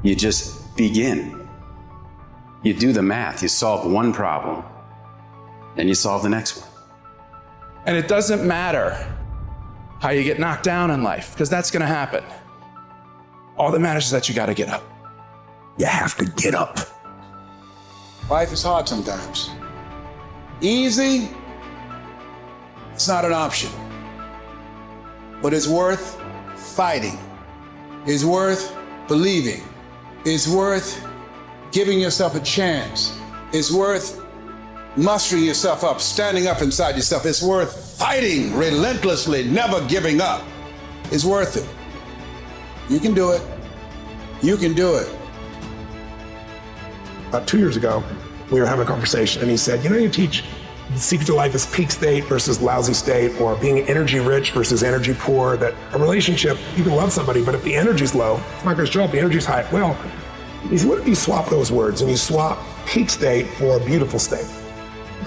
You just begin. You do the math. You solve one problem, then you solve the next one. And it doesn't matter how you get knocked down in life, because that's going to happen. All that matters is that you got to get up. You have to get up. Life is hard sometimes. Easy, it's not an option. But it's worth fighting. It's worth believing. It's worth giving yourself a chance. It's worth mustering yourself up, standing up inside yourself. It's worth fighting relentlessly, never giving up. It's worth it. You can do it. You can do it. About 2 years ago, we were having a conversation, and he said, you know, you teach the secret to life is peak state versus lousy state, or being energy rich versus energy poor, that a relationship, you can love somebody, but if the energy's low, it's not gonna show up, the energy's high. Well, he said, what if you swap those words and you swap peak state for a beautiful state?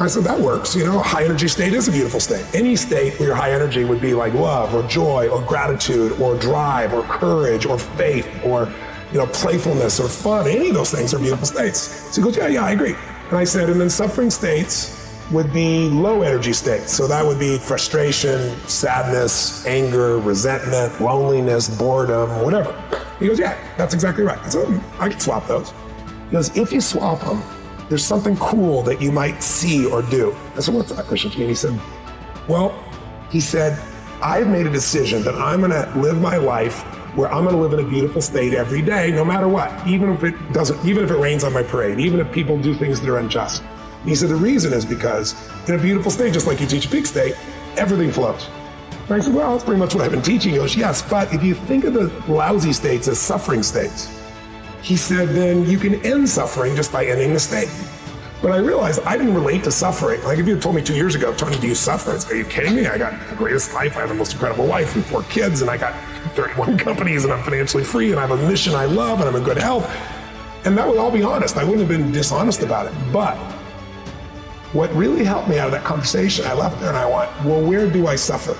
I said, that works. You know, a high energy state is a beautiful state. Any state where your high energy would be like love or joy or gratitude or drive or courage or faith or, you know, playfulness or fun, any of those things are beautiful states. So he goes, yeah, I agree. And I said, and then suffering states would be low energy states. So that would be frustration, sadness, anger, resentment, loneliness, boredom, whatever. He goes, yeah, that's exactly right. I said, I can swap those. He goes, if you swap them, there's something cool that you might see or do. I said, what's that, Christian? And he said, well, he said, I've made a decision that I'm gonna live my life where I'm gonna live in a beautiful state every day, no matter what, even if it rains on my parade, even if people do things that are unjust. And he said, the reason is because in a beautiful state, just like you teach a peak state, everything flows. And I said, well, that's pretty much what I've been teaching. He goes, yes, but if you think of the lousy states as suffering states, he said, then you can end suffering just by ending the state. But I realized I didn't relate to suffering. Like if you had told me 2 years ago, Tony, do you suffer? Are you kidding me? I got the greatest life. I have the most incredible wife and 4 kids, and I got 31 companies, and I'm financially free, and I have a mission I love, and I'm in good health. And that would all be honest. I wouldn't have been dishonest about it. But what really helped me out of that conversation, I left there and I went, well, where do I suffer?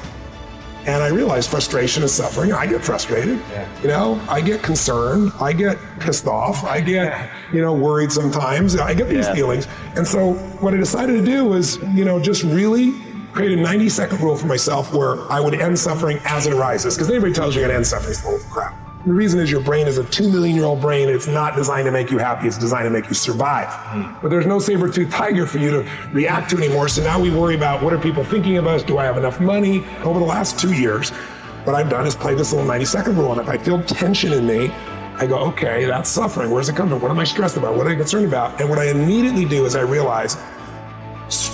And I realized frustration is suffering. I get frustrated, you know, I get concerned, I get pissed off, I get, you know, worried sometimes, I get these feelings. And so what I decided to do was, you know, just really create a 90-second rule for myself where I would end suffering as it arises. Because anybody tells you you're gonna end suffering, it's full of crap. The reason is your brain is a 2-million-year-old brain. It's not designed to make you happy. It's designed to make you survive. But there's no saber-toothed tiger for you to react to anymore. So now we worry about what are people thinking of us? Do I have enough money? Over the last 2 years, what I've done is play this little 90-second rule. And if I feel tension in me, I go, okay, that's suffering. Where's it coming from? What am I stressed about? What am I concerned about? And what I immediately do is I realize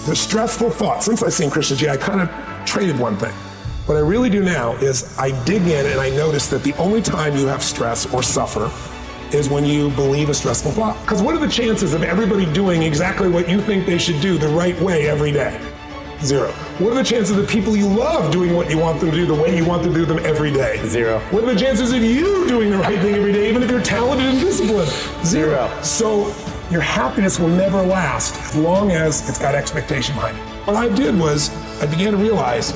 the stressful thoughts. Since I've seen Christian G, I kind of traded one thing. What I really do now is I dig in and I notice that the only time you have stress or suffer is when you believe a stressful thought. Because what are the chances of everybody doing exactly what you think they should do the right way every day? 0. What are the chances of the people you love doing what you want them to do the way you want to do them every day? 0. What are the chances of you doing the right thing every day, even if you're talented and disciplined? 0. So your happiness will never last as long as it's got expectation behind it. What I did was I began to realize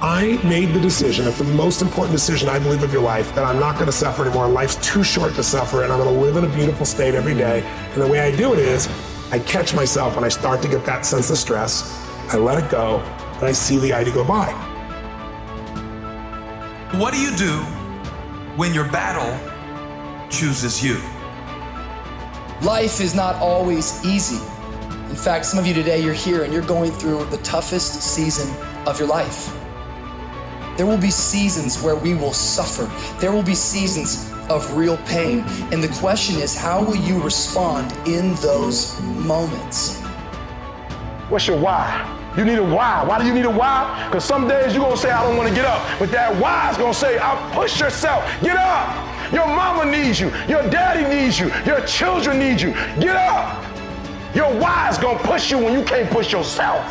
I made the decision, it's the most important decision I believe of your life, that I'm not gonna suffer anymore. Life's too short to suffer, and I'm gonna live in a beautiful state every day. And the way I do it is, I catch myself when I start to get that sense of stress, I let it go, and I see the idea go by. What do you do when your battle chooses you? Life is not always easy. In fact, some of you today, you're here and you're going through the toughest season of your life. There will be seasons where we will suffer. There will be seasons of real pain. And the question is, how will you respond in those moments? What's your why? You need a why. Why do you need a why? Because some days you're going to say, I don't want to get up. But that why is going to say, push yourself. Get up. Your mama needs you. Your daddy needs you. Your children need you. Get up. Your why is going to push you when you can't push yourself.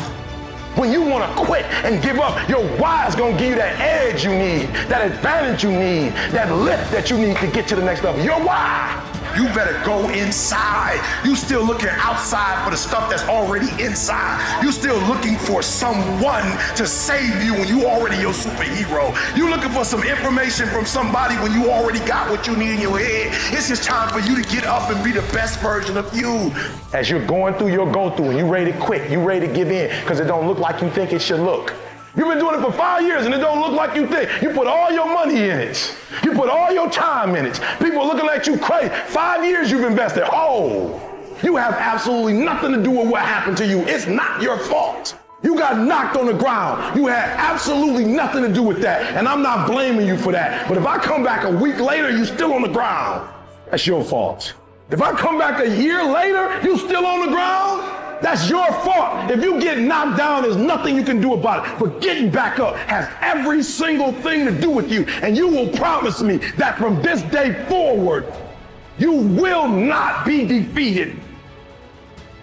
When you want to quit and give up, your why is going to give you that edge you need, that advantage you need, that lift that you need to get to the next level. Your why. you better go inside. You still looking outside for the stuff that's already inside. You still looking for someone to save you when you already your superhero. You looking for some information from somebody when you already got what you need in your head. It's just time for you to get up and be the best version of you. As you're going through your go-through and you ready to quit, you ready to give in because it don't look like you think it should look. You've been doing it for 5 years and it don't look like you think. You put all your money in it. You put all your time in it. People are looking at you crazy. 5 years you've invested. Oh, you have absolutely nothing to do with what happened to you. It's not your fault. You got knocked on the ground. You had absolutely nothing to do with that. And I'm not blaming you for that. But if I come back a week later, you still on the ground. That's your fault. If I come back a year later, you still on the ground. That's your fault. If you get knocked down, there's nothing you can do about it. But getting back up has every single thing to do with you. And you will promise me that from this day forward, you will not be defeated.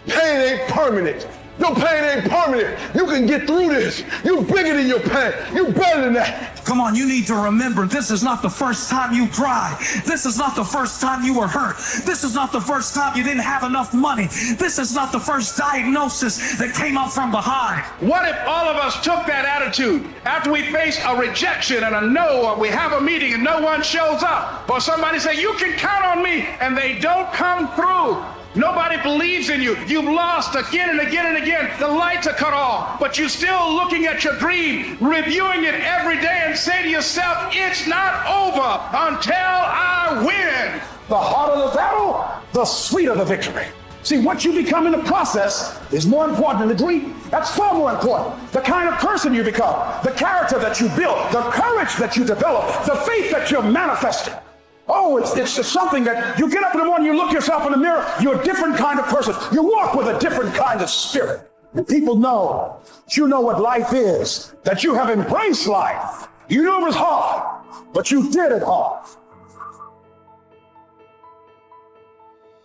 Pain ain't permanent. Your pain ain't permanent. You can get through this. You're bigger than your pain. You're better than that. Come on, you need to remember, this is not the first time you cried. This is not the first time you were hurt. This is not the first time you didn't have enough money. This is not the first diagnosis that came up from behind. What if all of us took that attitude after we face a rejection and a no, or we have a meeting and no one shows up, or somebody say, you can count on me, and they don't come through? Nobody believes in you. You've lost again and again and again. The lights are cut off, but you're still looking at your dream, reviewing it every day, and say to yourself, it's not over until I win. The harder the battle, the sweeter the victory. See, what you become in the process is more important than the dream. That's far more important. The kind of person you become, the character that you build, the courage that you develop, the faith that you're manifesting. Oh, it's just something that you get up in the morning, you look yourself in the mirror, you're a different kind of person. You walk with a different kind of spirit. And people know that you know what life is, that you have embraced life. You knew it was hard, but you did it hard.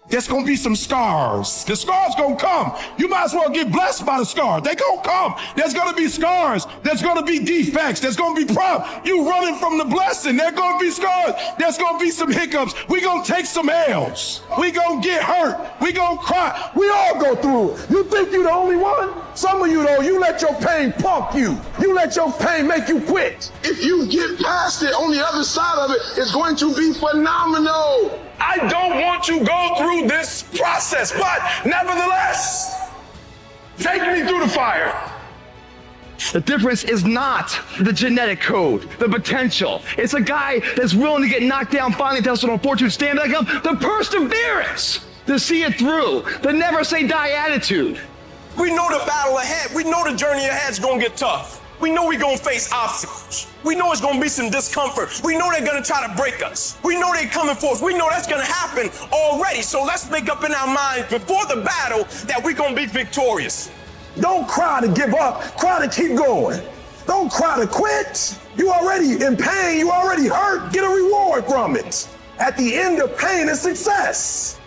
There's gonna be some scars. The scars gonna come. You might as well get blessed by the scars. They gonna come. There's gonna be scars. There's gonna be defects. There's gonna be problems. You running from the blessing. There's gonna be scars. There's gonna be some hiccups. We gonna take some L's. We gonna get hurt. We gonna cry. We all go through it. You think you're the only one? Some of you though, you let your pain punk you. You let your pain make you quit. If you get past it, on the other side of it, it's going to be phenomenal. I don't want you to go through this process, but nevertheless, take me through the fire. The difference is not the genetic code, the potential. It's a guy that's willing to get knocked down, finally tested on fortune, stand back up, the perseverance to see it through, the never say die attitude. We know the battle ahead. We know the journey ahead is going to get tough. We know we're going to face obstacles. We know it's going to be some discomfort. We know they're going to try to break us. We know they're coming for us. We know that's going to happen already. So let's make up in our minds before the battle that we're going to be victorious. Don't cry to give up. Cry to keep going. Don't cry to quit. You already in pain. You already hurt. Get a reward from it. At the end of pain is success.